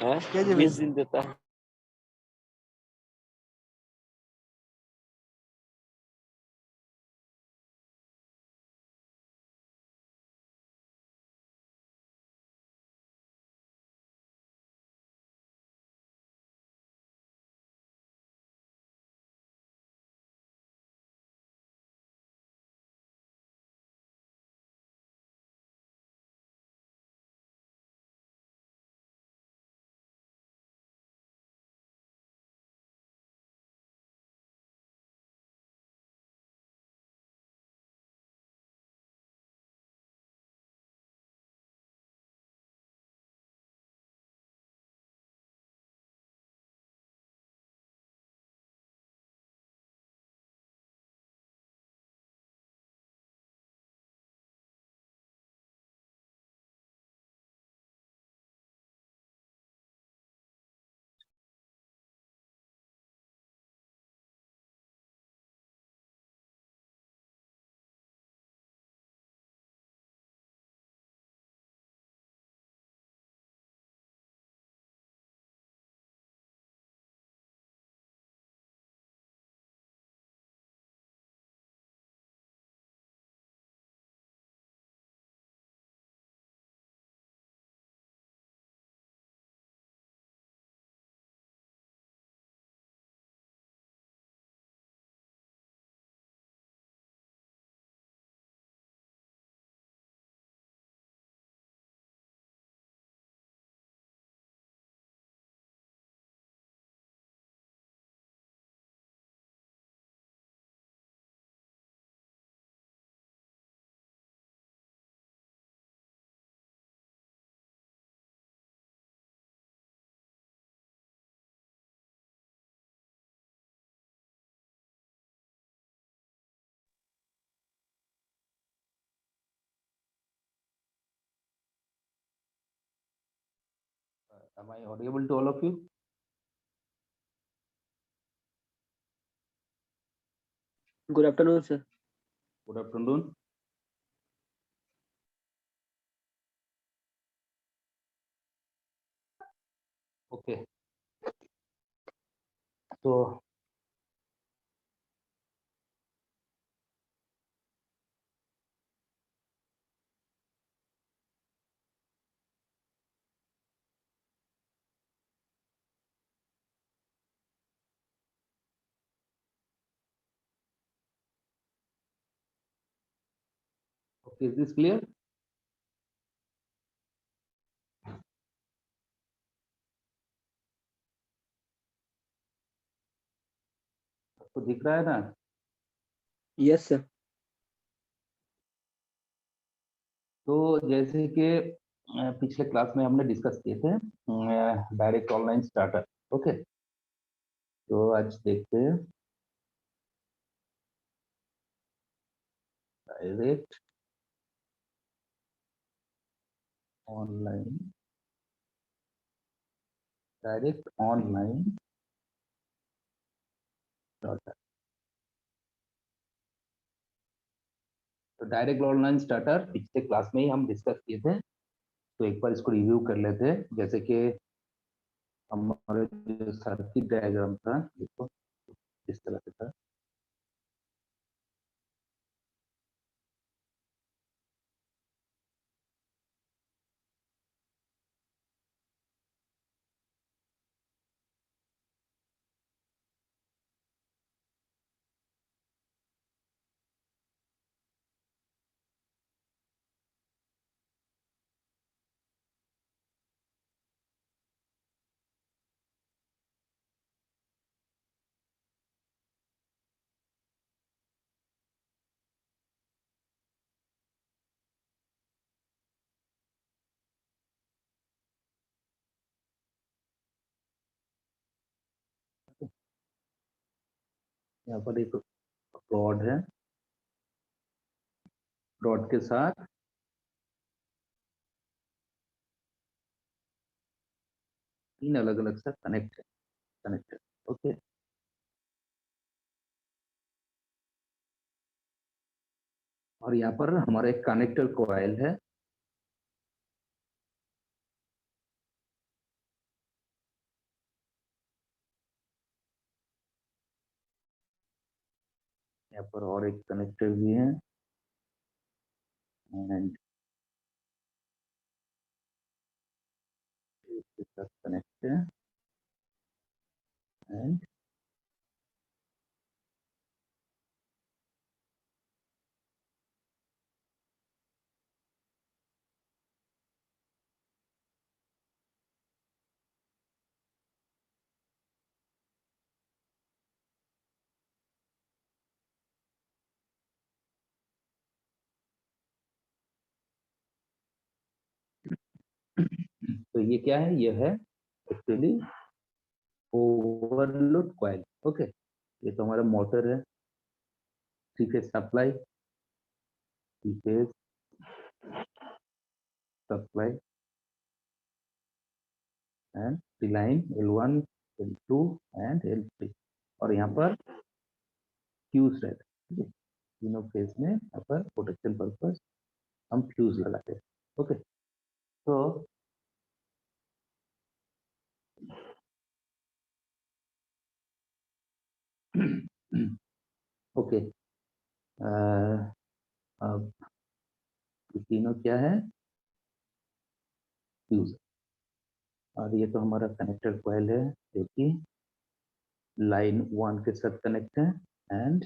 है, कैसे 20 दिन देता है। Am I audible to all of you? Good afternoon, sir. Good afternoon. Okay. So okay, is this clear? आपको दिख रहा है ना? Yes, sir. तो जैसे कि पिछले क्लास में हमने डिस्कस किए थे डायरेक्ट ऑनलाइन स्टार्टर। ओके, तो आज देखते हैं डायरेक्ट ऑनलाइन स्टार्टर। तो डायरेक्ट ऑनलाइन स्टार्टर पिछले क्लास में ही हम डिस्कस किए थे, तो एक बार इसको रिव्यू कर लेते हैं। जैसे कि हमारे जो सर्किट डायग्राम था, देखो इस तरह से था। यहाँ पर एक रॉड है, रॉड के साथ तीन अलग अलग सा कनेक्टेड। ओके, और यहाँ पर हमारा एक कनेक्टर कॉइल है, यहाँ पर और एक कनेक्टर भी है एंड इसके साथ कनेक्ट है एंड तो ये क्या है, ये है एक्चुअली ओवरलोड कॉइल। ओके, ये तो हमारा मोटर है, three phase supply, three phase supply and three line L1 L2 and L3, और यहाँ पर फ्यूज रहता है। ठीक है, तीनों फेज में यहाँ पर प्रोटेक्शन पर्पस हम फ्यूज लगाते हैं। ओके, तो ओके, अब ये तीनों क्या है, फ्यूज, और ये तो हमारा कनेक्टर कॉइल है जो कि लाइन 1 के साथ कनेक्ट है एंड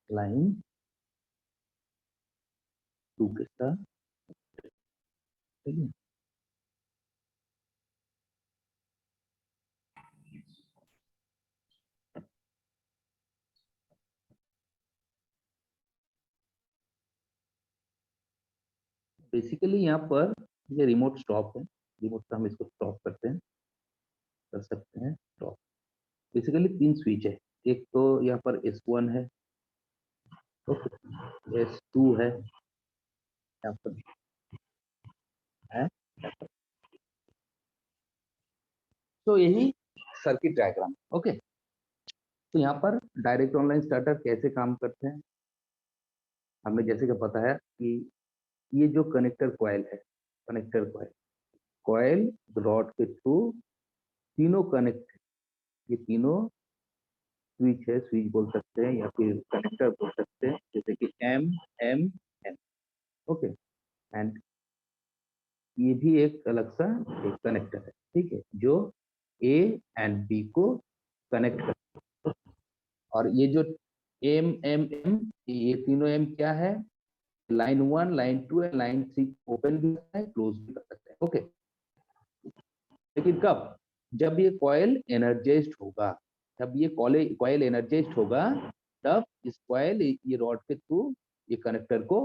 लाइन 2 के साथ। ठीक है, बेसिकली यहाँ पर ये रिमोट स्टॉप है, रिमोट से हम इसको स्टॉप करते हैं, कर सकते हैं स्टॉप। बेसिकली तीन स्विच है, एक तो यहाँ पर S1 है, ओके, S2 है यहाँ पर है। तो यही सर्किट डायग्राम। ओके, तो यहाँ पर डायरेक्ट ऑनलाइन स्टार्टर कैसे काम करते हैं, हमें जैसे कि पता है कि ये जो कनेक्टर कॉइल है, कनेक्टर कॉइल, कॉइल रॉड के थ्रू तीनों कनेक्ट, ये तीनों स्विच है, स्विच बोल सकते हैं या फिर कनेक्टर बोल सकते हैं, जैसे कि M M N। Okay, and ये भी एक अलग सा एक कनेक्टर है, ठीक है, जो A एंड B को कनेक्ट करता है। और ये जो M M M, ये तीनों M क्या है, line 1 line 2 and line 3 open भी करता है, क्लोज भी कर सकता है। ओके, लेकिन कब, जब ये कॉइल एनर्जाइज्ड होगा, जब ये कॉइल एनर्जाइज्ड होगा, तब इस कॉइल ये रॉड के थ्रू ये कनेक्टर को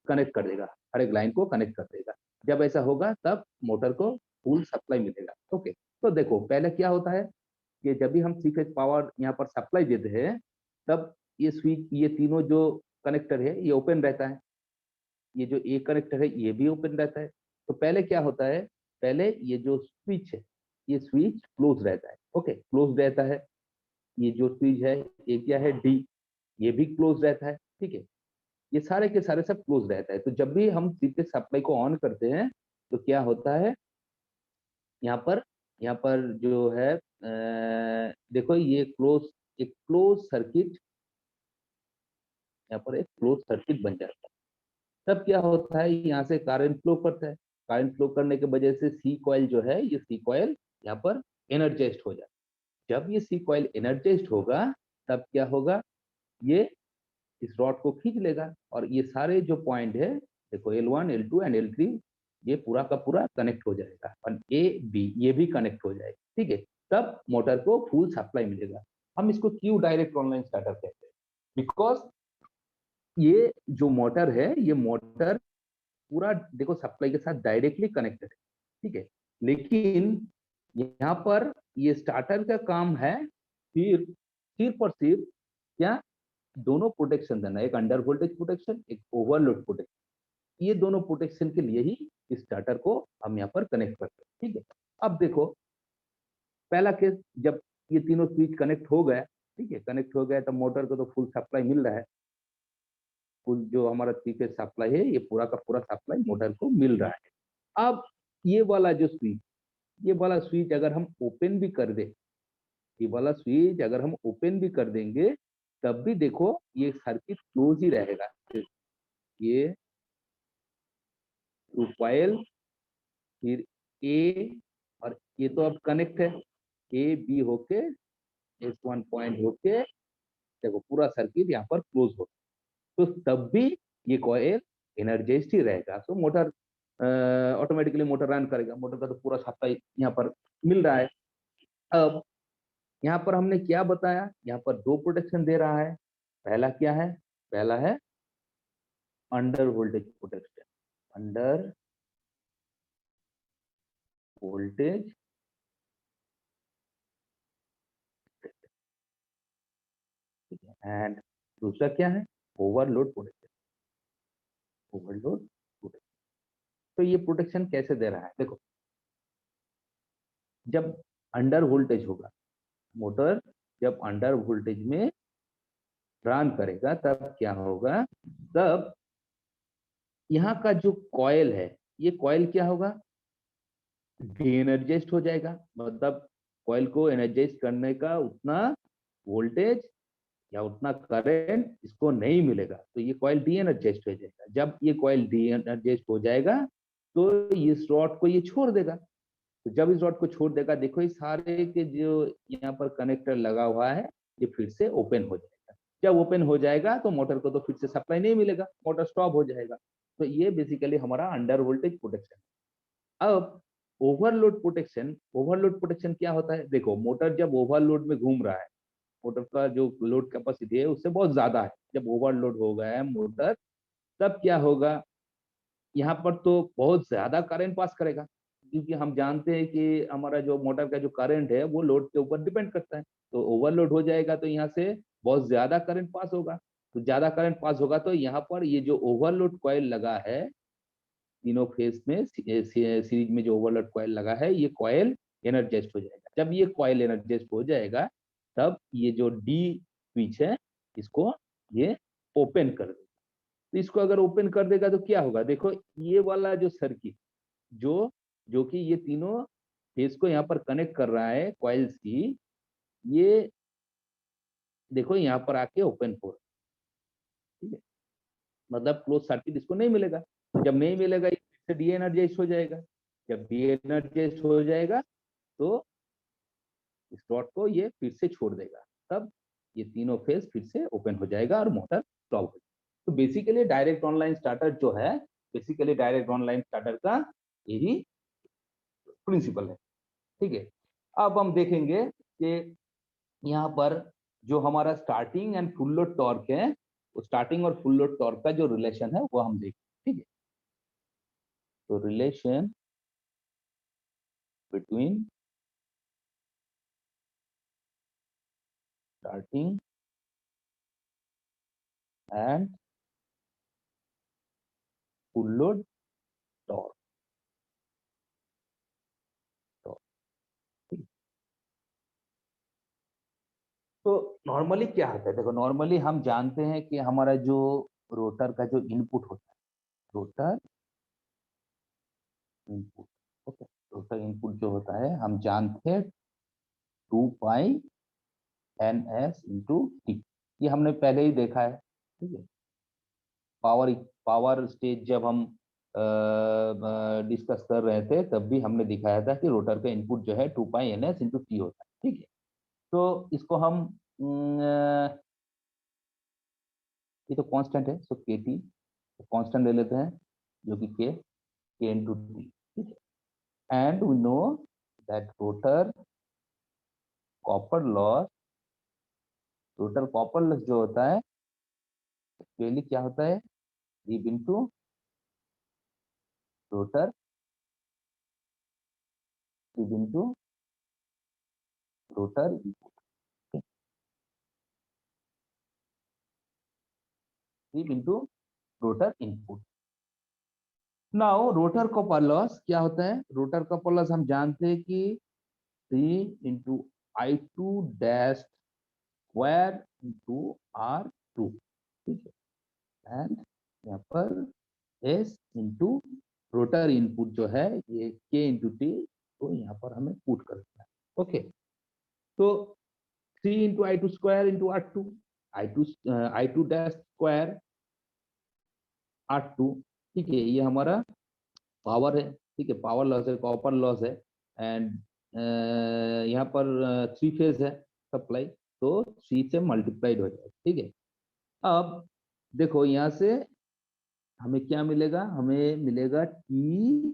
कनेक्ट कर देगा, हर एक लाइन को कनेक्ट कर देगा। जब ऐसा होगा तब मोटर को फुल सप्लाई मिलेगा। ओके, तो देखो पहले क्या होता है कि जब भी हम 3 फेज पावर यहाँ पर सप्लाई देते हैं, तब ये स्विच, ये तीनों जो कनेक्टर है ये ओपन रहता है, ये जो ए कनेक्टर है ये भी ओपन रहता है। तो पहले क्या होता है, पहले ये जो स्विच है, ये स्विच क्लोज रहता है। ओके, क्लोज रहता है, ये जो स्विच है ये क्या है, डी, ये भी क्लोज रहता है। ठीक है, ये सारे के सारे सब क्लोज रहता है। तो जब भी हम सीपे सप्लाई को ऑन करते हैं तो क्या होता है, यहाँ पर जो है देखो ये क्लोज, एक क्लोज सर्किट, यहाँ पर एक क्लोज सर्किट बन जाता है। तब क्या होता है, यहाँ से करंट फ्लो करता है, करंट फ्लो करने की वजह से सी कॉइल जो है, ये सी कॉइल यहाँ पर एनर्जाइज्ड हो जाता है। जब ये सी कॉइल एनर्जाइज्ड होगा, तब क्या होगा, ये इस रॉड को खींच लेगा और ये सारे जो पॉइंट है, देखो L1 L2 एंड L3, ये पूरा का पूरा कनेक्ट हो जाएगा और A B ये भी कनेक्ट हो जाएगा। ठीक है, तब मोटर को फुल सप्लाई मिलेगा। हम इसको क्यों डायरेक्ट ऑनलाइन स्टार्टर कहते हैं, बिकॉज ये जो मोटर है, ये मोटर पूरा देखो सप्लाई के साथ डायरेक्टली कनेक्टेड है। ठीक है, लेकिन यहाँ पर ये स्टार्टर का काम है फिर सिर्फ और सिर्फ क्या, दोनों प्रोटेक्शन देना, एक अंडर वोल्टेज प्रोटेक्शन, एक ओवरलोड प्रोटेक्शन, ये दोनों प्रोटेक्शन के लिए ही इस स्टार्टर को हम यहाँ पर कनेक्ट करते हैं। ठीक है, अब देखो पहला केस, जब ये तीनों स्विच कनेक्ट हो गया, ठीक है, कनेक्ट हो गया तो मोटर को तो फुल सप्लाई मिल रहा है, फुल जो हमारा 3 फेज सप्लाई है, ये पूरा का पूरा सप्लाई मोटर को मिल रहा है। अब ये वाला जो स्विच, ये वाला स्विच अगर हम ओपन भी कर दे, ये वाला स्विच अगर हम ओपन भी कर देंगे तब भी देखो ये सर्किट क्लोज ही रहेगा। ये टू कॉइल, फिर ए, और ये तो अब कनेक्ट है, ए बी होके S1 पॉइंट होके देखो पूरा सर्किट यहाँ पर क्लोज हो, तो तब भी ये कॉइल एनर्जाइज्ड ही रहेगा। तो मोटर ऑटोमेटिकली मोटर रन करेगा, मोटर का तो पूरा सप्लाई यहाँ पर मिल रहा है। अब यहाँ पर हमने क्या बताया, यहाँ पर दो प्रोटेक्शन दे रहा है। पहला क्या है, पहला है under voltage protection, under voltage and दूसरा क्या है, ओवरलोड प्रोटेक्शन, ओवरलोड प्रोटेक्शन। तो ये प्रोटेक्शन कैसे दे रहा है, देखो जब अंडर वोल्टेज होगा, मोटर जब अंडर वोल्टेज में रन करेगा तब क्या होगा, तब यहाँ का जो कॉइल है, ये कॉइल क्या होगा, डीएनर्जाइज्ड हो जाएगा। मतलब कॉइल को एनर्जाइज करने का उतना वोल्टेज या उतना करंट इसको नहीं मिलेगा, तो ये कॉइल डीएनर्जाइज्ड हो जाएगा। जब ये कॉइल डीएनर्जाइज्ड हो जाएगा तो इस रॉड को ये छोड़ देगा। तो जब इस रॉड को छोड़ देगा, देखो ये सारे के जो यहाँ पर कनेक्टर लगा हुआ है ये फिर से ओपन हो जाएगा। जब ओपन हो जाएगा तो मोटर को तो फिर से सप्लाई नहीं मिलेगा, मोटर स्टॉप हो जाएगा। तो ये बेसिकली हमारा अंडर वोल्टेज प्रोटेक्शन। अब ओवरलोड प्रोटेक्शन, ओवरलोड प्रोटेक्शन क्या होता है, देखो मोटर जब ओवरलोड में घूम रहा है, मोटर का जो लोड कैपेसिटी है उससे बहुत ज्यादा है, जब ओवरलोड हो गया है मोटर, तब क्या होगा, यहाँ पर तो बहुत ज्यादा करंट पास करेगा, क्योंकि हम जानते हैं कि हमारा जो मोटर का जो करंट है वो लोड के ऊपर डिपेंड करता है। तो ओवरलोड हो जाएगा तो यहाँ से बहुत ज्यादा करंट पास होगा, तो ज्यादा करंट पास होगा तो यहाँ पर ये जो ओवरलोड कॉइल लगा है तीनों फेज में, सीरीज में जो ओवरलोड कॉइल लगा है, ये कॉइल एनर्जाइज्ड हो जाएगा। जब ये कॉइल एनर्जाइज्ड हो जाएगा तब ये जो डी स्विच है इसको ये ओपन कर देगा। तो इसको अगर ओपन कर देगा तो क्या होगा, देखो ये वाला जो सर्किट जो जो कि ये तीनों फेज को यहाँ पर कनेक्ट कर रहा है कॉइल्स की, ये देखो यहाँ पर आके ओपन हो रहा है, ठीक है। मतलब क्लोज सर्किट इसको नहीं मिलेगा, तो जब नहीं मिलेगा ये फिर से डी एनर्जाइज हो जाएगा। जब डी एनर्जाइज हो जाएगा तो इस डॉट को ये फिर से छोड़ देगा, तब ये तीनों फेज फिर से ओपन हो जाएगा और मोटर स्टॉप हो जाएगा। तो बेसिकली डायरेक्ट ऑनलाइन स्टार्टर जो है, बेसिकली डायरेक्ट ऑनलाइन स्टार्टर का यही प्रिंसिपल है, ठीक है। अब हम देखेंगे कि यहाँ पर जो हमारा starting and full load torque है, वो स्टार्टिंग और फुल लोड टॉर्क का जो रिलेशन है वो हम देखेंगे, ठीक है। तो relation between starting and full load torque, तो नॉर्मली क्या होता है, देखो नॉर्मली हम जानते हैं कि हमारा जो रोटर का जो इनपुट होता है, rotor input, okay, rotor input जो होता है हम जानते हैं 2 पाई NS इंटू टी, ये हमने पहले ही देखा है, ठीक है। पावर पावर स्टेज जब हम डिस्कस कर रहे थे तब भी हमने दिखाया था कि रोटर का इनपुट जो है 2 पाई NS इंटू टी होता है, ठीक है। तो इसको हम ये तो कांस्टेंट है, सो के टी कांस्टेंट ले लेते हैं जो कि के इंटू टी, ठीक है। And we know that rotor copper loss, rotor copper loss जो होता है एक्चुअली क्या होता है, रीब इंटू रोटर, रीब इंटू रोटर इनपुट, रीब into rotor input. Now rotor copper loss क्या होता है, रोटर कॉपर लॉस हम जानते हैं कि 3 × I2 dash square into R2, ठीक है। एंड यहाँ पर S इंटू रोटर इनपुट जो है ये K इंटू टी, तो यहाँ पर हमें पुट करना है, ओके। तो 3 into I2 square into R2, I2 dash square R2, ठीक है, ये हमारा पावर है, ठीक है, पावर लॉस है, कॉपर लॉस है, एंड यहाँ पर 3 फेज है सप्लाई, तो 3 से मल्टीप्लाइड हो जाएगा, ठीक है। अब देखो यहाँ से हमें क्या मिलेगा, हमें मिलेगा T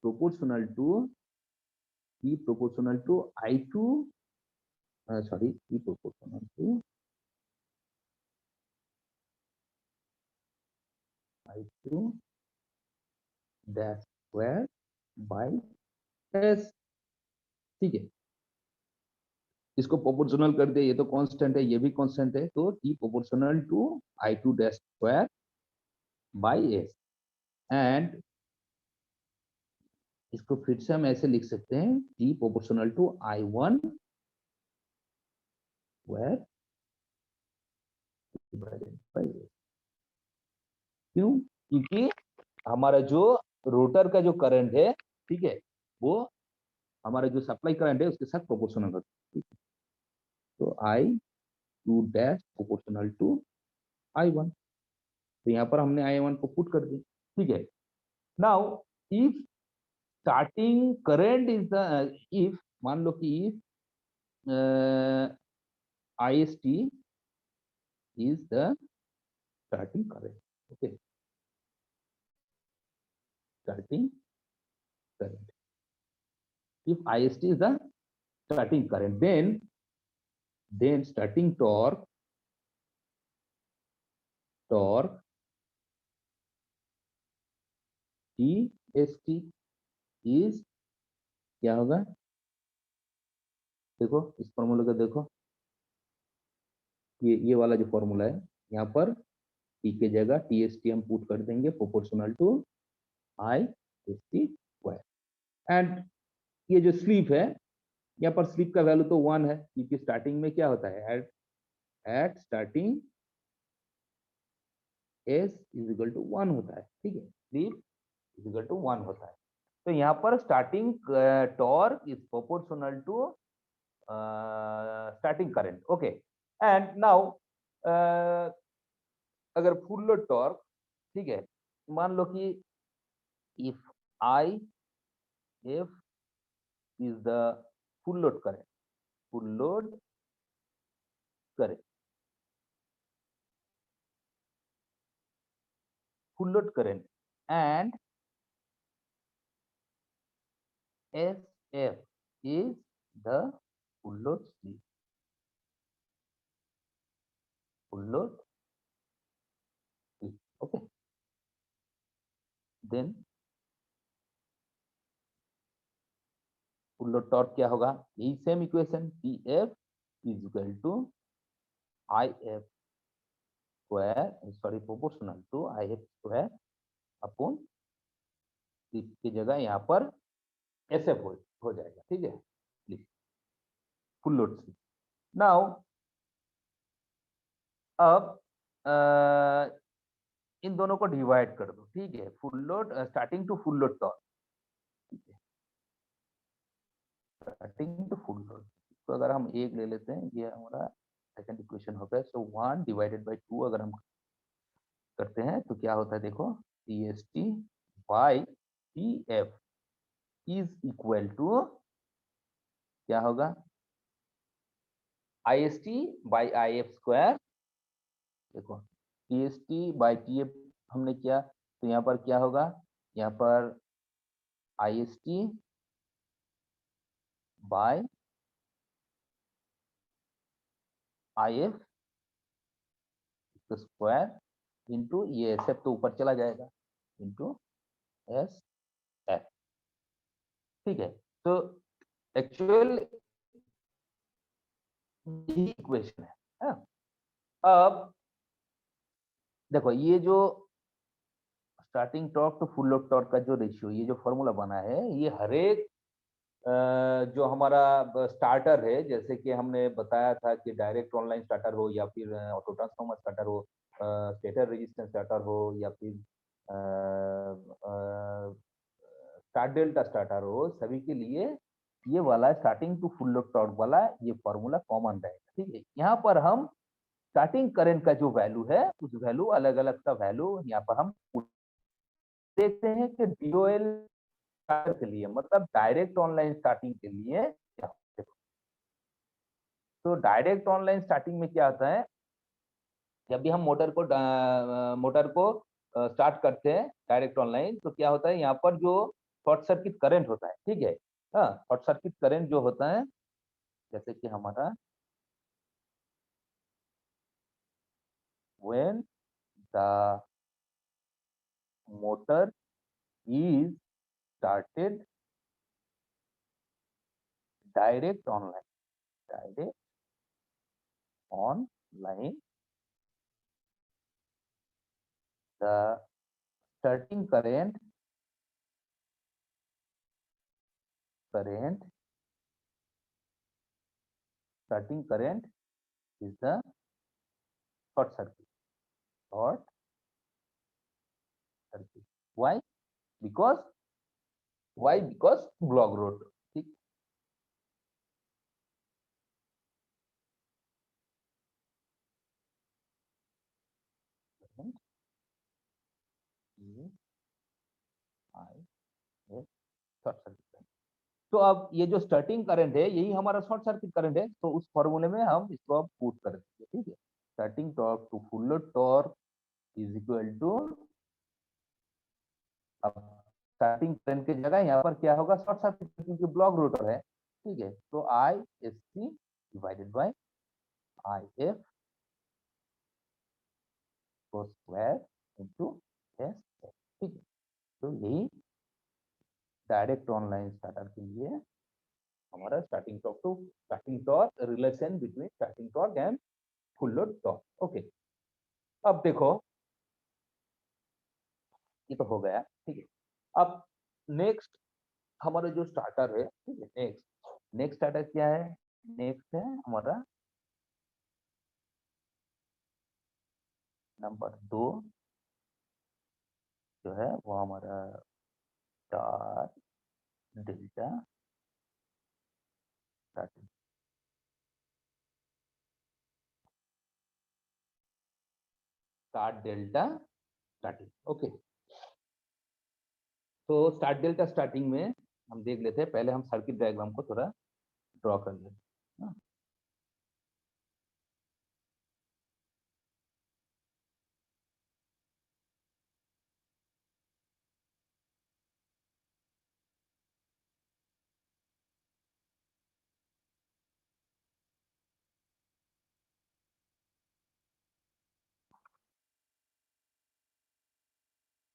proportional to I2, sorry, T proportional to I2 dash square by S, ठीक है। इसको प्रोपोर्शनल कर दे, ये तो कांस्टेंट है, ये भी कांस्टेंट है, तो T proportional to I2 dash square by S, and इसको फिर से हम ऐसे लिख सकते हैं, T proportional to I1 square divided by S। क्यों? क्योंकि हमारा जो रोटर का जो करंट है, ठीक है, वो हमारा जो सप्लाई करंट है उसके साथ प्रोपोर्शनल होता है, ठीक है। तो I2 dash proportional to I1, तो यहाँ पर हमने I1 को पुट कर दिया, ठीक है। Now if starting current is the, if मान लो कि IST is the starting current, okay, starting current. If IST is the starting current, then starting torque TST is क्या होगा, देखो इस फॉर्मूले को देखो, ये वाला जो फॉर्मूला है, यहाँ पर T के जगह TST हम पुट कर देंगे proportional to IST square, and ये जो स्लीप है, यहाँ पर स्लीप का वैल्यू तो 1 है, क्योंकि स्टार्टिंग में क्या होता है, at starting S is equal to 1 होता है, ठीक है, स्लीप इज इक्वल टू 1 होता है। तो यहाँ पर starting torque is proportional to starting current, okay. And now अगर फुल लोड टॉर्क, ठीक है, मान लो कि if I F is the full load current, full load current, and SF is the full load speed, okay. Then full load torque क्या होगा, यही same equation, TF is equal to IF स्क्वायर, sorry, proportional to IF square upon slip की जगह यहाँ पर SF हो जाएगा, ठीक है, फुल लोड स्लीप। नाउ अब इन दोनों को डिवाइड कर दो, ठीक है, full load starting to full load torque, ठीक है, स्टार्टिंग टू फुल लोड। तो अगर हम एक ले लेते हैं, ये हमारा सेकंड इक्वेशन होता है, सो 1 डिवाइडेड बाय 2 अगर हम करते हैं तो क्या होता है, देखो, TST by TF is equal to क्या होगा, IST बाय IF स्क्वायर, देखो TST बाय TF हमने किया, तो यहाँ पर क्या होगा, यहाँ पर IST by IF square into ये SF तो ऊपर चला जाएगा, इंटू SF, ठीक है। तो एक्चुअल इक्वेशन है, हाँ? अब देखो, ये जो starting torque to full load torque का जो रेशियो, ये जो फॉर्मूला बना है, ये हर एक जो हमारा स्टार्टर है, जैसे कि हमने बताया था कि डायरेक्ट ऑनलाइन स्टार्टर हो या फिर ऑटो ट्रांसफॉर्मर स्टार्टर हो, स्टेटर रेजिस्टेंस स्टार्टर हो या फिर स्टार डेल्टा स्टार्टर हो, सभी के लिए ये वाला starting to full load torque वाला ये फॉर्मूला कॉमन रहेगा, ठीक है। यहाँ पर हम स्टार्टिंग करंट का जो वैल्यू है उस वैल्यू अलग अलग का वैल्यू यहाँ पर हम देखते हैं कि डीओएल के लिए मतलब डायरेक्ट ऑनलाइन स्टार्टिंग के लिए क्या होता है। तो डायरेक्ट ऑनलाइन स्टार्टिंग में क्या होता है, जब भी हम मोटर को स्टार्ट करते हैं डायरेक्ट ऑनलाइन तो क्या होता है, यहाँ पर जो शॉर्ट सर्किट करंट होता है, ठीक है। हाँ, शॉर्ट सर्किट करंट जो होता है जैसे कि हमारा when the motor is started direct online, the starting current starting current is the short circuit short circuit why because because block road, ठीक। current is I short circuit. तो अब ये जो स्टार्टिंग करंट है यही हमारा शॉर्ट सर्किट करंट है, तो उस फॉर्मूले में हम इसको अब पुट कर देंगे, ठीक है। Starting torque to full load torque is equal to, अब स्टार्टिंग करंट की जगह यहाँ पर क्या होगा, शॉर्ट सर्किट क्योंकि ब्लॉक रोटर है, ठीक है। तो I S C divided by I F को स्क्वायर इंटू एस, ठीक है। तो यही डायरेक्ट ऑनलाइन स्टार्टर के लिए हमारा starting torque relation between starting torque and full load torque. Okay, अब देखो ये तो हो गया, ठीक है। अब नेक्स्ट हमारा जो स्टार्टर है, ठीक है, नेक्स्ट स्टार्टर क्या है, नेक्स्ट है हमारा नंबर 2 जो है वो हमारा star delta starting, star delta starting. Okay, तो स्टार डेल्टा स्टार्टिंग में हम देख लेते हैं, पहले हम सर्किट डायग्राम को थोड़ा ड्रॉ कर लेते हैं ना।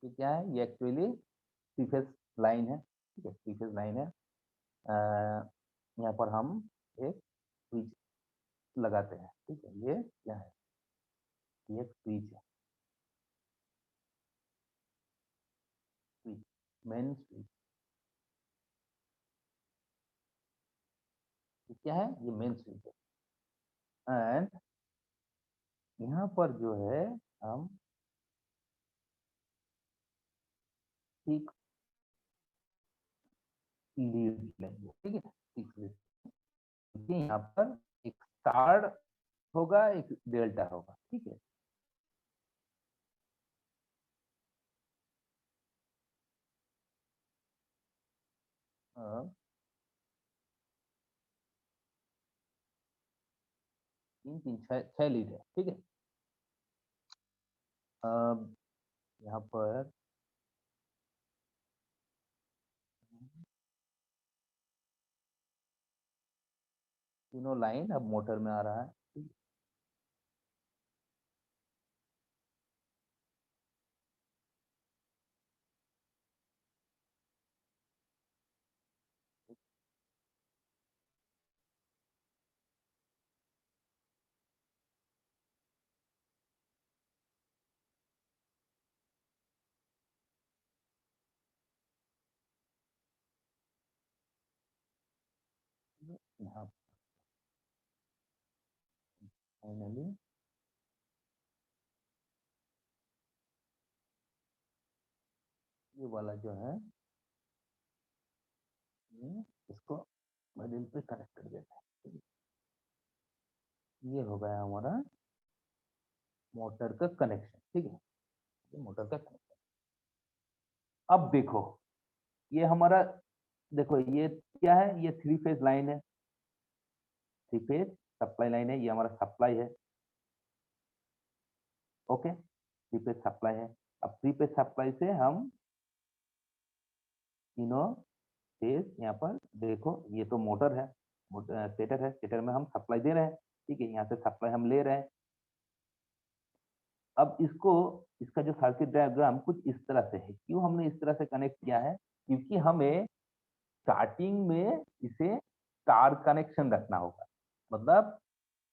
ये क्या है, ये एक्चुअली थ्री फेज लाइन है, ठीक है, थ्री फेज लाइन है। यहाँ पर हम एक स्विच लगाते हैं, ठीक है। ये क्या है, ये एक स्विच है, स्विच, मेन स्विच। ये क्या है, ये मेन स्विच है। एंड यहाँ पर जो है हम एक लीड लेंगे, ठीक है, एक लीड। देखिए यहाँ पर एक स्टार होगा, एक डेल्टा होगा, ठीक है। तीन तीन छह लीड है, ठीक है। अब यहाँ पर तीनों लाइन अब मोटर में आ रहा है, ठीक है। यहाँ फाइनली ये वाला जो है ये इसको पैरेलल पे कनेक्ट कर देते हैं। ये हो गया हमारा मोटर का कनेक्शन, ठीक है, ये मोटर का कनेक्शन। अब देखो ये हमारा, देखो ये क्या है, ये 3 फेज लाइन है, 3 फेज सप्लाई लाइन है, ये हमारा सप्लाई है। ओके, 3 फेज सप्लाई है। अब 3 फेज सप्लाई से हम तीनों फेज, यहाँ पर देखो ये तो मोटर है, स्टेटर है, स्टेटर में हम सप्लाई दे रहे हैं, ठीक है, यहाँ से सप्लाई हम ले रहे हैं। अब इसको, इसका जो सर्किट डायग्राम कुछ इस तरह से है। क्यों हमने इस तरह से कनेक्ट किया है, क्योंकि हमें स्टार्टिंग में इसे स्टार कनेक्शन रखना होगा, मतलब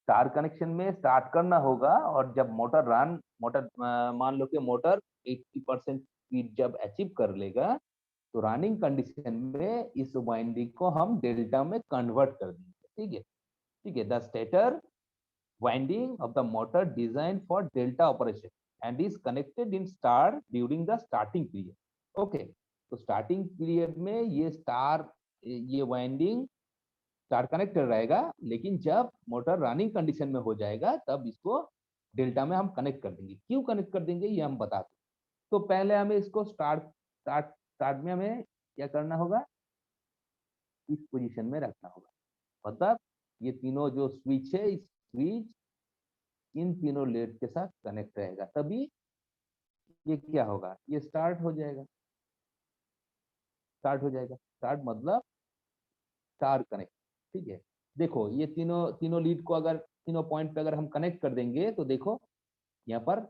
स्टार कनेक्शन में स्टार्ट करना होगा, और जब मोटर मान लो कि मोटर 80% स्पीड जब अचीव कर लेगा, तो रनिंग कंडीशन में इस वाइंडिंग को हम डेल्टा में कन्वर्ट कर देंगे, ठीक है, ठीक है। The stator winding of the motor design for delta operation and is connected in star during the starting period. Okay, तो स्टार्टिंग पीरियड में ये वाइंडिंग स्टार कनेक्टेड रहेगा, लेकिन जब मोटर रनिंग कंडीशन में हो जाएगा तब इसको डेल्टा में हम कनेक्ट कर देंगे। क्यों कनेक्ट कर देंगे ये हम बताते हैं। तो पहले हमें इसको स्टार्ट में हमें क्या करना होगा, इस पोजीशन में रखना होगा, मतलब ये तीनों जो स्विच है, इस स्विच इन तीनों लेड के साथ कनेक्ट रहेगा, तभी ये क्या होगा, ये स्टार्ट हो जाएगा, स्टार्ट हो जाएगा। स्टार्ट मतलब स्टार कनेक्ट, ठीक है। देखो ये तीनों लीड को अगर तीनों पॉइंट पे अगर हम कनेक्ट कर देंगे तो देखो यहाँ पर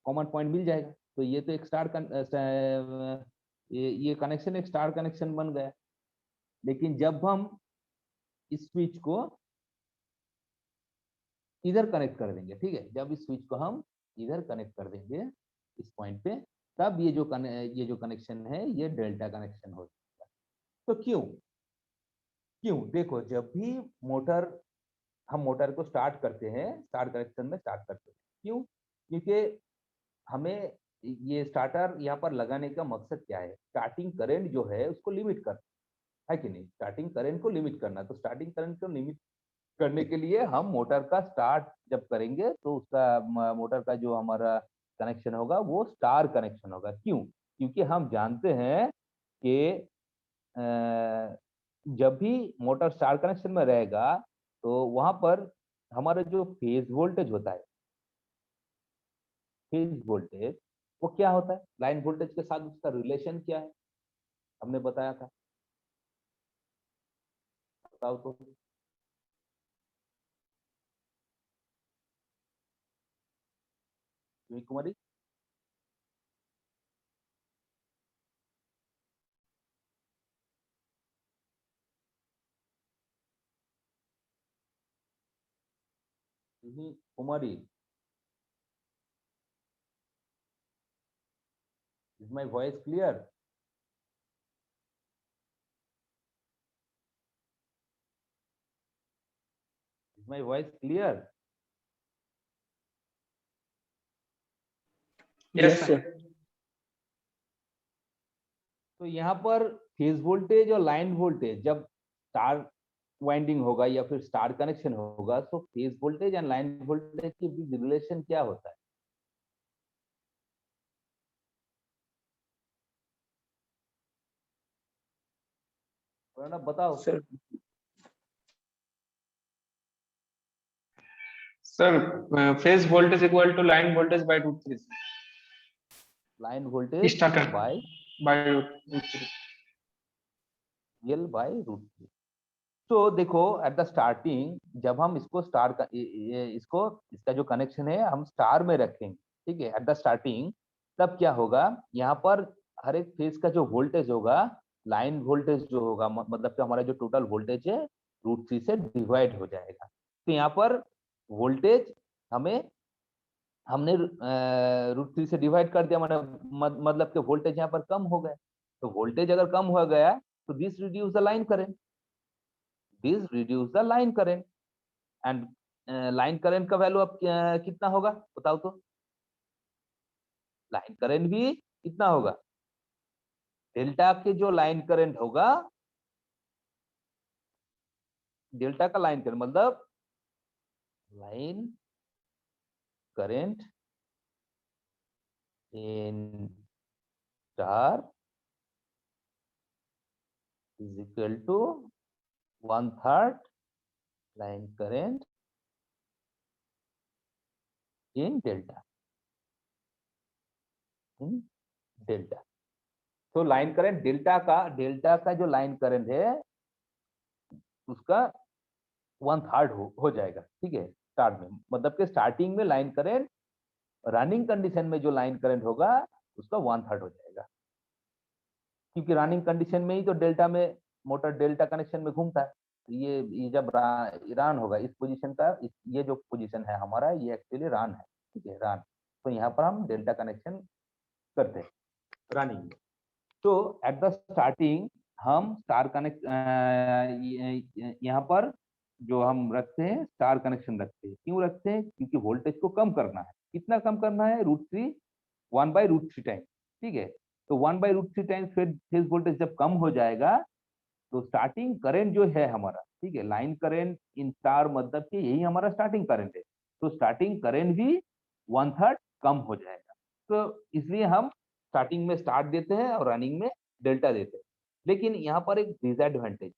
कॉमन पॉइंट मिल जाएगा, तो ये तो एक ये कनेक्शन एक स्टार कनेक्शन बन गया। लेकिन जब हम इस स्विच को इधर कनेक्ट कर देंगे, ठीक है, जब इस स्विच को हम इधर कनेक्ट कर देंगे इस पॉइंट पे, तब ये जो कनेक्शन है ये डेल्टा कनेक्शन हो जाएगा। तो क्यों क्यों देखो, जब भी हम मोटर को स्टार्ट करते हैं, स्टार कनेक्शन में स्टार्ट करते हैं, क्यों, क्योंकि हमें ये स्टार्टर यहाँ पर लगाने का मकसद क्या है, स्टार्टिंग करंट जो है उसको लिमिट करना है कि नहीं, स्टार्टिंग करंट को लिमिट करना। तो स्टार्टिंग करंट को लिमिट करने के लिए हम मोटर का स्टार्ट जब करेंगे तो उसका मोटर का जो हमारा कनेक्शन होगा वो स्टार कनेक्शन होगा। क्यों, क्योंकि हम जानते हैं कि जब भी मोटर स्टार कनेक्शन में रहेगा तो वहां पर हमारा जो फेज वोल्टेज होता है, फेज वोल्टेज वो क्या होता है, लाइन वोल्टेज के साथ उसका रिलेशन क्या है, हमने बताया था, बताओ तो। Kumari, Kumari, is my voice clear? Is my voice clear? Yes, Yes, sir. sir. तो यहाँ पर फेज वोल्टेज और लाइन वोल्टेज जब स्टार वाइंडिंग होगा या फिर स्टार कनेक्शन होगा, तो phase voltage and line voltage के बीच रिलेशन क्या होता है, थोड़ा बताओ। Sir, Sir, phase voltage equal to line voltage by root 3. Line voltage Starter by by root 3. L by root 3। तो देखो एट द स्टार्टिंग जब हम इसको स्टार का इसको इसका जो कनेक्शन है हम स्टार में रखेंगे, ठीक है, एट द स्टार्टिंग, तब क्या होगा, यहाँ पर हर एक फेज का जो वोल्टेज होगा, लाइन वोल्टेज जो होगा, मतलब कि हमारा जो टोटल वोल्टेज है रूट 3 से डिवाइड हो जाएगा। तो यहाँ पर वोल्टेज हमें हमने रूट 3 से डिवाइड कर दिया, मतलब कि वोल्टेज यहाँ पर कम हो गया। तो वोल्टेज अगर कम हो गया तो this reduce the line current, this reduce the line current, and line current का वैल्यू अब कितना होगा बताओ तो, लाइन करंट भी कितना होगा, डेल्टा के जो लाइन करंट होगा डेल्टा का लाइन करंट मतलब line current in star is equal to 1/3 line current in delta तो लाइन करंट डेल्टा का जो लाइन करंट है उसका 1/3 हो जाएगा, ठीक है। स्टार्ट में मतलब कि स्टार्टिंग में लाइन करंट रनिंग कंडीशन में जो लाइन करंट होगा उसका 1/3 हो जाएगा, क्योंकि रनिंग कंडीशन में ही तो डेल्टा में मोटर डेल्टा कनेक्शन में घूमता है। ये जब रन होगा इस पोजीशन का, ये जो पोजीशन है हमारा ये एक्चुअली रन है, ठीक है, रन। तो यहाँ पर हम डेल्टा कनेक्शन करते हैं रनिंग में। तो एट द स्टार्टिंग हम स्टार कनेक्ट यहाँ पर जो हम रखते हैं स्टार कनेक्शन रखते हैं। क्यों रखते हैं? क्योंकि वोल्टेज को कम करना है। कितना कम करना है? √3 1/√3 टाइम, ठीक है। तो 1/√3 टाइम फेज वोल्टेज जब कम हो जाएगा तो स्टार्टिंग करंट जो है हमारा, ठीक है, लाइन करंट इन स्टार मतलब कि यही हमारा स्टार्टिंग करंट है, तो स्टार्टिंग करंट भी 1/3 कम हो जाएगा। तो इसलिए हम स्टार्टिंग में स्टार्ट देते हैं और रनिंग में डेल्टा देते हैं। लेकिन यहाँ पर एक डिसएडवांटेज,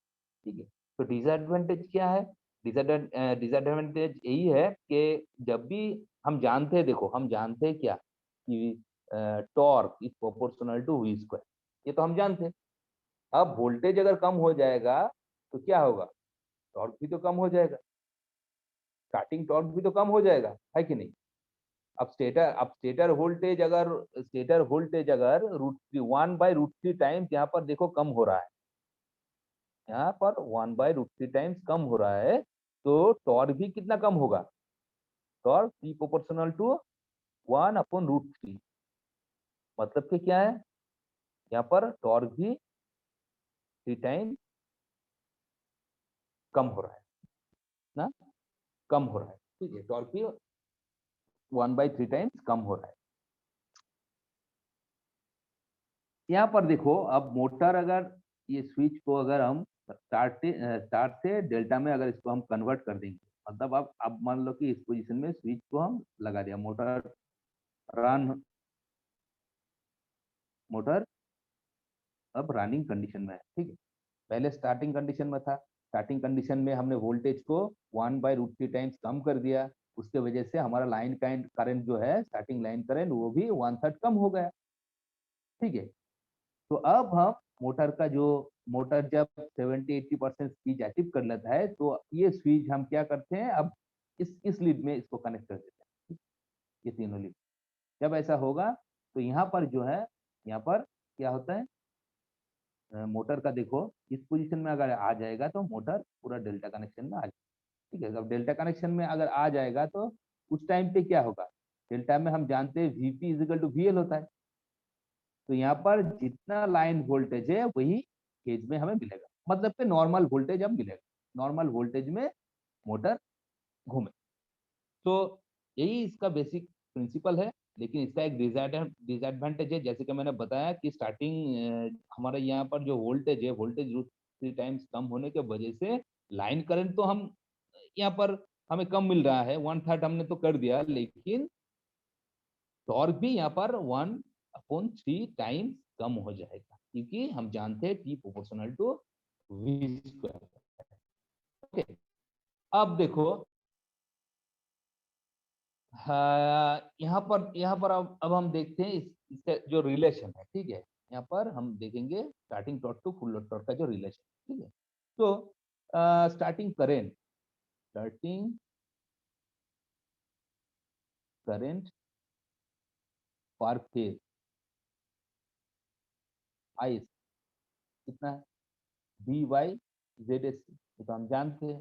ठीक है। तो डिसएडवांटेज क्या है? डिसएडवांटेज यही है कि जब भी हम जानते हैं, देखो हम जानते हैं क्या कि torque is proportional to V square, ये तो हम जानते हैं। अब वोल्टेज अगर कम हो जाएगा तो क्या होगा? टॉर्क भी तो कम हो जाएगा, स्टार्टिंग टॉर्क भी तो कम हो जाएगा, है कि नहीं? अब स्टेटर वोल्टेज अगर √1/√3 टाइम्स यहाँ पर देखो कम हो रहा है, यहाँ पर 1/√3 टाइम्स कम हो रहा है, तो टॉर्क भी कितना कम होगा? Torque P proportional to 1/√3। मतलब कि क्या है? यहाँ पर टॉर्क भी 3 टाइम कम हो रहा है ना, कम हो रहा है, ठीक है। टॉर्क भी 1/3 टाइम्स कम हो रहा है। यहाँ पर देखो, अब मोटर अगर ये स्विच को अगर हम स्टार्ट से डेल्टा में अगर इसको हम कन्वर्ट कर देंगे, मतलब अब मान लो कि इस पोजीशन में स्विच को हम लगा दिया, मोटर अब रनिंग कंडीशन में है, ठीक है। पहले स्टार्टिंग कंडीशन में था, स्टार्टिंग कंडीशन में हमने वोल्टेज को 1/√3 टाइम्स कम कर दिया, उसके वजह से हमारा लाइन करंट जो है, स्टार्टिंग लाइन करंट वो भी 1/3 कम हो गया, ठीक है। तो अब हम मोटर जब 70-80% स्पीड अचीव कर लेता है, तो ये स्विच हम क्या करते हैं, अब इस लीड में इसको कनेक्ट कर देते हैं, ये तीनों लीड। जब ऐसा होगा तो यहाँ पर जो है, यहाँ पर क्या होता है, मोटर का देखो इस पोजीशन में अगर आ जाएगा तो मोटर पूरा डेल्टा कनेक्शन में आ जाएगा, ठीक है। जब डेल्टा कनेक्शन में अगर आ जाएगा तो उस टाइम पे क्या होगा? डेल्टा में हम जानते हैं VP = VL होता है, तो यहाँ पर जितना लाइन वोल्टेज है वही फेज में हमें मिलेगा, मतलब कि नॉर्मल वोल्टेज अब मिलेगा, नॉर्मल वोल्टेज में मोटर घूमे। तो यही इसका बेसिक प्रिंसिपल है। लेकिन इसका एक डिसएडवांटेज है, जैसे कि मैंने बताया कि स्टार्टिंग हमारे यहाँ पर जो वोल्टेज है, वोल्टेज √3 टाइम्स कम होने के वजह से लाइन करंट तो हम यहाँ पर हमें कम मिल रहा है, 1/3 हमने तो कर दिया, लेकिन टॉर्क भी यहाँ पर 1/3 टाइम्स कम हो जाएगा, क्योंकि हम जानते हैं T proportional to V square. Okay, अब देखो, हाँ, यहाँ पर अब हम देखते हैं इसका जो रिलेशन है, ठीक है। यहाँ पर हम देखेंगे starting torque to full load torque का जो रिलेशन, ठीक है। तो starting current per phase I कितना है? V/ZS, तो हम जानते हैं,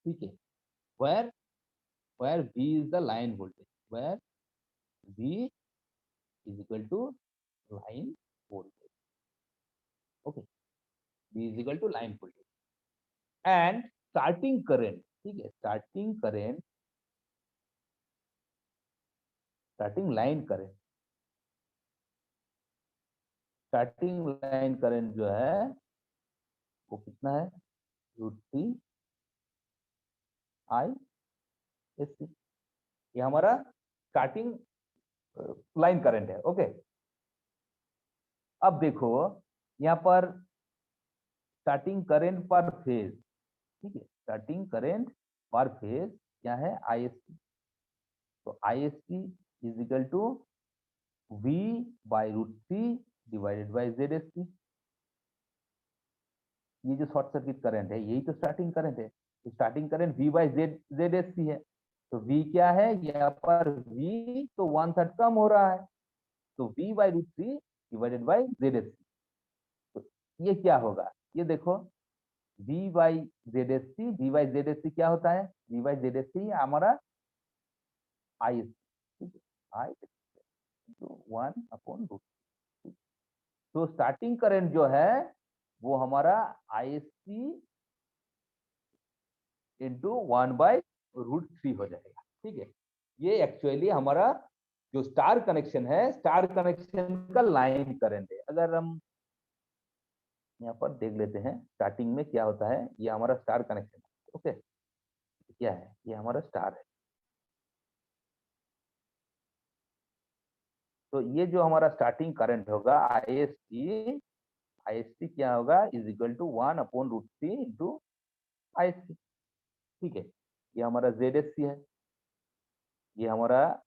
ठीक है। Where where V is the line voltage, where V = line voltage, okay, V = line voltage and starting current, ठीक है। स्टार्टिंग लाइन करंट जो है वो कितना है? √3 आई एस सी, ये हमारा स्टार्टिंग लाइन करंट है। ओके, अब देखो यहाँ पर स्टार्टिंग करंट पर फेज, ठीक है, स्टार्टिंग करंट पर फेज क्या है, आई एस सी। तो I S C is equal to V by root 3 divided by Z S C. ये जो शॉर्ट सर्किट करंट है यही तो स्टार्टिंग करंट है। Starting current V by Z S C है। तो V क्या है यहाँ पर, V तो 1/3 कम हो रहा है, तो V by root 3 divided by Z S C. तो ये क्या होगा, ये देखो V by Z S C, V by Z S C क्या होता है, V by Z S C हमारा I S C, I one upon root. तो स्टार्टिंग करंट जो है वो हमारा आई एस सी इंटू 1/√3 हो जाएगा। ठीक है, ये एक्चुअली हमारा जो स्टार कनेक्शन है, स्टार कनेक्शन का लाइन करंट है। अगर हम यहाँ पर देख लेते हैं स्टार्टिंग में क्या होता है, ये हमारा स्टार कनेक्शन है। ओके, क्या है, ये हमारा स्टार है। तो ये जो हमारा स्टार्टिंग करंट होगा आई एस टी क्या होगा, is equal to 1/√3 into I S C. ठीक है, ये हमारा जेड एस सी है, ये हमारा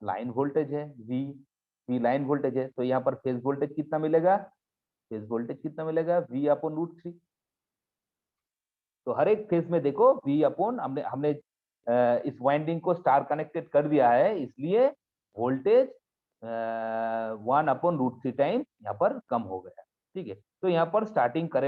लाइन वोल्टेज है, वी लाइन वोल्टेज है। तो यहाँ पर फेज वोल्टेज कितना मिलेगा, फेज वोल्टेज कितना मिलेगा, V/√3। तो हर एक फेज में देखो V हमने इस वाइंडिंग को स्टार कनेक्टेड कर दिया है, इसलिए वोल्टेज 1/√3 टाइम यहाँ पर कम हो गया। ठीक है, तो यहाँ पर स्टार्टिंग करंट